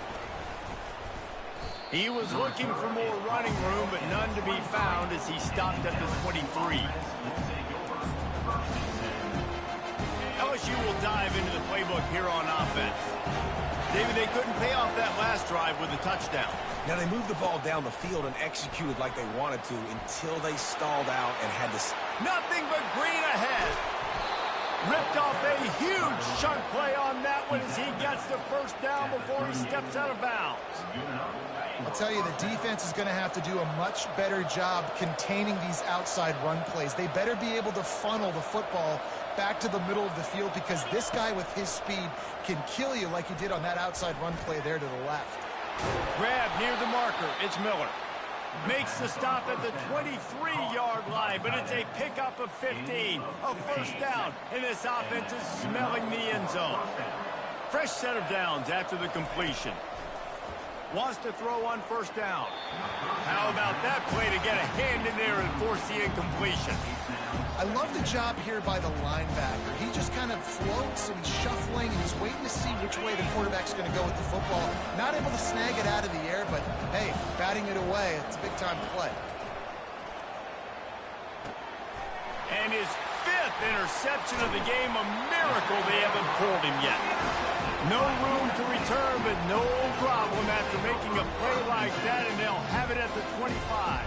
He was looking for more running room, but none to be found as he stopped at the 23. LSU will dive into the playbook here on offense. David, they couldn't pay off that last drive with a touchdown. Now, they moved the ball down the field and executed like they wanted to until they stalled out and had to... Nothing but green ahead. Ripped off a huge chunk play on that one as he gets the first down before he steps out of bounds. I'll tell you, the defense is going to have to do a much better job containing these outside run plays. They better be able to funnel the football back to the middle of the field because this guy with his speed can kill you like he did on that outside run play there to the left. Grab near the marker. It's Miller. Makes the stop at the 23-yard line, but it's a pickup of 15. A first down, and this offense is smelling the end zone. Fresh set of downs after the completion. Wants to throw on first down. How about that play to get a hand in there and force the incompletion? I love the job here by the linebacker. He just kind of floats and he's shuffling and he's waiting to see which way the quarterback's going to go with the football. Not able to snag it out of the air, but hey, batting it away, it's a big time play. And his 5th interception of the game, a miracle they haven't pulled him yet. No room to return, but no problem after making a play like that, and they'll have it at the 25.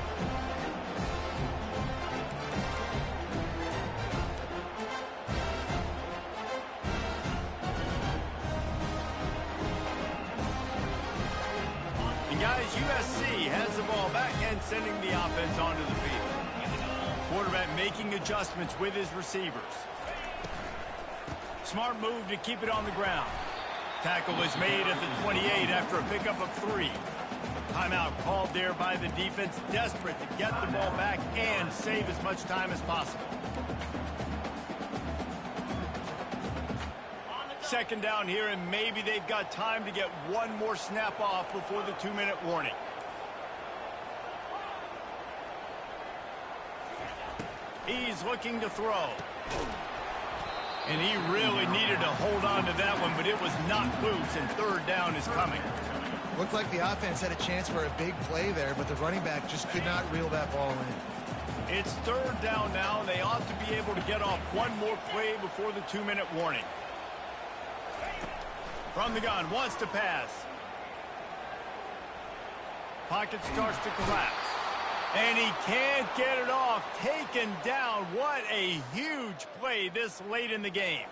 And guys, USC has the ball back and sending the offense onto the field. Quarterback making adjustments with his receivers. Smart move to keep it on the ground. Tackle is made at the 28 after a pickup of 3. Timeout called there by the defense, desperate to get the ball back and save as much time as possible. Second down here, and maybe they've got time to get one more snap off before the 2-minute warning. He's looking to throw. And he really needed to hold on to that one, but it was knocked loose, and third down is coming. Looked like the offense had a chance for a big play there, but the running back just could not reel that ball in. It's third down now, and they ought to be able to get off one more play before the 2-minute warning. From the gun, wants to pass. Pocket starts to collapse. And he can't get it off. Taken down. What a huge play this late in the game.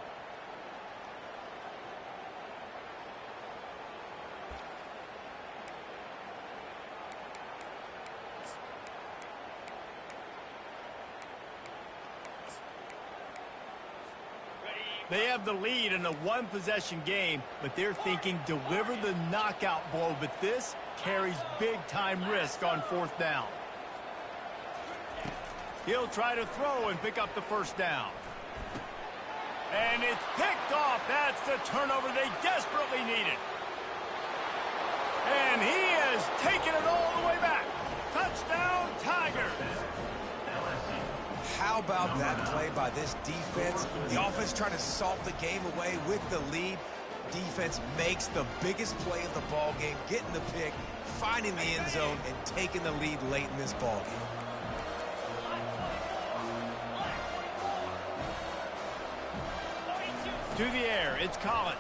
They have the lead in a one-possession game, but they're thinking deliver the knockout blow. But this carries big-time risk on 4th down. He'll try to throw and pick up the first down. And it's picked off. That's the turnover they desperately needed. And he has taken it all the way back. Touchdown, Tigers. How about that play by this defense? The offense trying to solve the game away with the lead. Defense makes the biggest play of the ball game, getting the pick, finding the end zone, and taking the lead late in this ball game. To the air, it's Collins.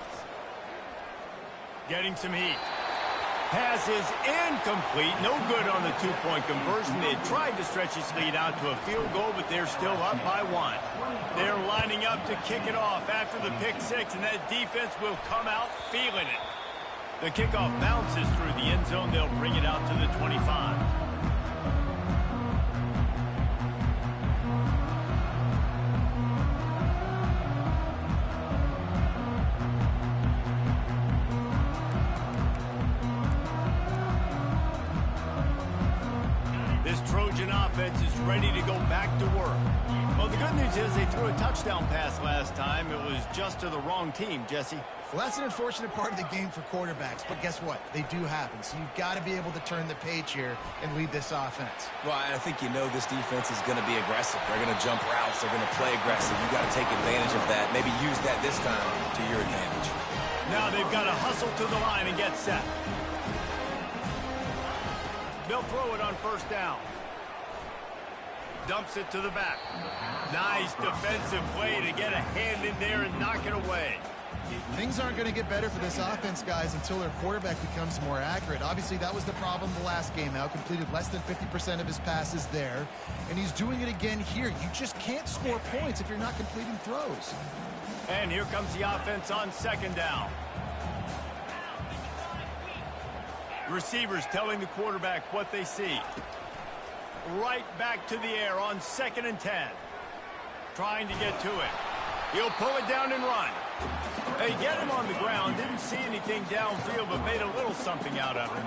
Getting some heat. Pass is incomplete. No good on the two-point conversion. They tried to stretch his lead out to a field goal, but they're still up by 1. They're lining up to kick it off after the pick 6, and that defense will come out feeling it. The kickoff bounces through the end zone. They'll bring it out to the 25. Offense is ready to go back to work. Well, the good news is they threw a touchdown pass last time. It was just to the wrong team, Jesse. Well, that's an unfortunate part of the game for quarterbacks, but guess what? They do happen. So you've got to be able to turn the page here and lead this offense. Well, I think you know this defense is going to be aggressive. They're going to jump routes. They're going to play aggressive. You've got to take advantage of that. Maybe use that this time to your advantage. Now they've got to hustle to the line and get set. They'll throw it on 1st down. Dumps it to the back. Nice defensive play to get a hand in there and knock it away. Things aren't going to get better for this offense, guys, until their quarterback becomes more accurate. Obviously, that was the problem the last game out. Completed less than 50% of his passes there. And he's doing it again here. You just can't score points if you're not completing throws. And here comes the offense on 2nd down. Receivers telling the quarterback what they see. Right back to the air on 2nd and 10. Trying to get to it. He'll pull it down and run. They get him on the ground. Didn't see anything downfield, but made a little something out of it.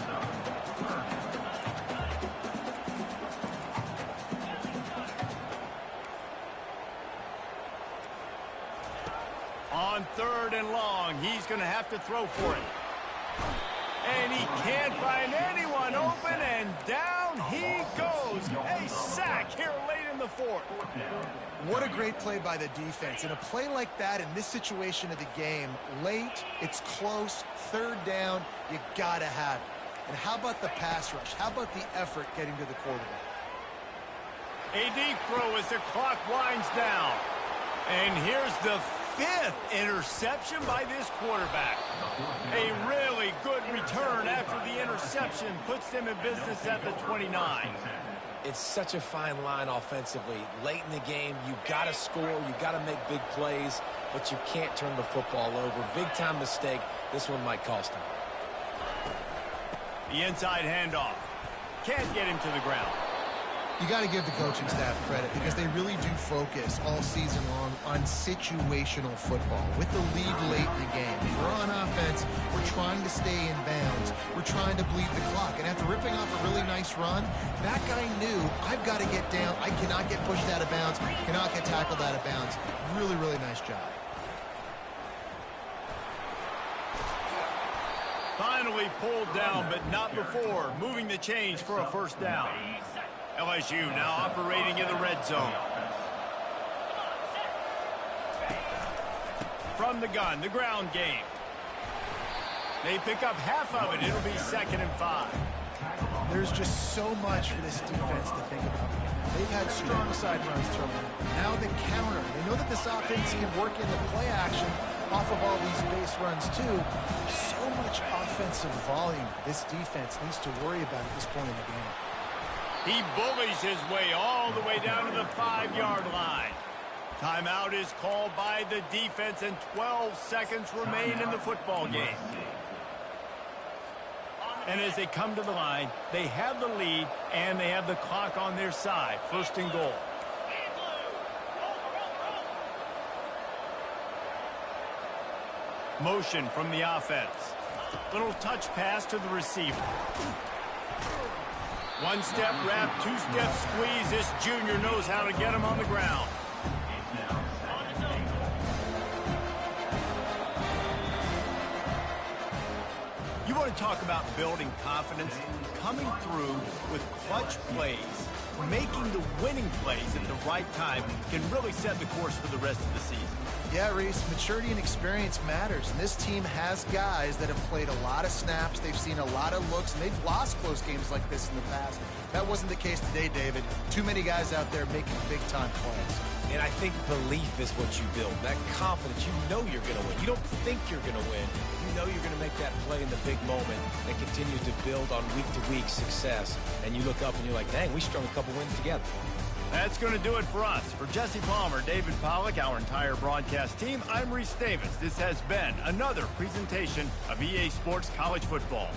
On 3rd and long, he's going to have to throw for it. And he can't find anyone open, and down he goes. A sack here late in the 4th. What a great play by the defense. And a play like that in this situation of the game, late, it's close, 3rd down, you got to have it. And how about the pass rush? How about the effort getting to the quarterback? A deep throw as the clock winds down. And here's the 5th interception by this quarterback. A really good return after the interception puts them in business at the 29. It's such a fine line offensively. Late in the game, you got to score, you got to make big plays, but you can't turn the football over. Big-time mistake. This one might cost him. The inside handoff. Can't get him to the ground. You got to give the coaching staff credit because they really do focus all season long on situational football with the lead late in the game. If we're on offense, we're trying to stay in bounds. We're trying to bleed the clock. And after ripping off a really nice run, that guy knew, I've got to get down. I cannot get pushed out of bounds, cannot get tackled out of bounds. Really, really nice job. Finally pulled down, but not before. Moving the chains for a 1st down. LSU now operating in the red zone. From the gun, the ground game. They pick up half of it. It'll be 2nd and 5. There's just so much for this defense to think about. They've had strong side runs to them. Now the counter. They know that this offense can work in the play action off of all these base runs too. So much offensive volume this defense needs to worry about at this point in the game. He bullies his way all the way down to the 5-yard line. Timeout is called by the defense, and 12 seconds remain in the football game. And as they come to the line, they have the lead, and they have the clock on their side. 1st and goal. Motion from the offense. Little touch pass to the receiver. One-step wrap, two-step squeeze. This junior knows how to get him on the ground. You want to talk about building confidence? Coming through with clutch plays, making the winning plays at the right time can really set the course for the rest of the season. Yeah, Reese, maturity and experience matters, and this team has guys that have played a lot of snaps, they've seen a lot of looks, and they've lost close games like this in the past. That wasn't the case today, David. Too many guys out there making big-time plays. And I think belief is what you build. That confidence, you know you're going to win. You don't think you're going to win. You know you're going to make that play in the big moment that continues to build on week-to-week success. And you look up and you're like, dang, we strung a couple wins together. That's going to do it for us. For Jesse Palmer, David Pollack, our entire broadcast team, I'm Reese Davis. This has been another presentation of EA Sports College Football.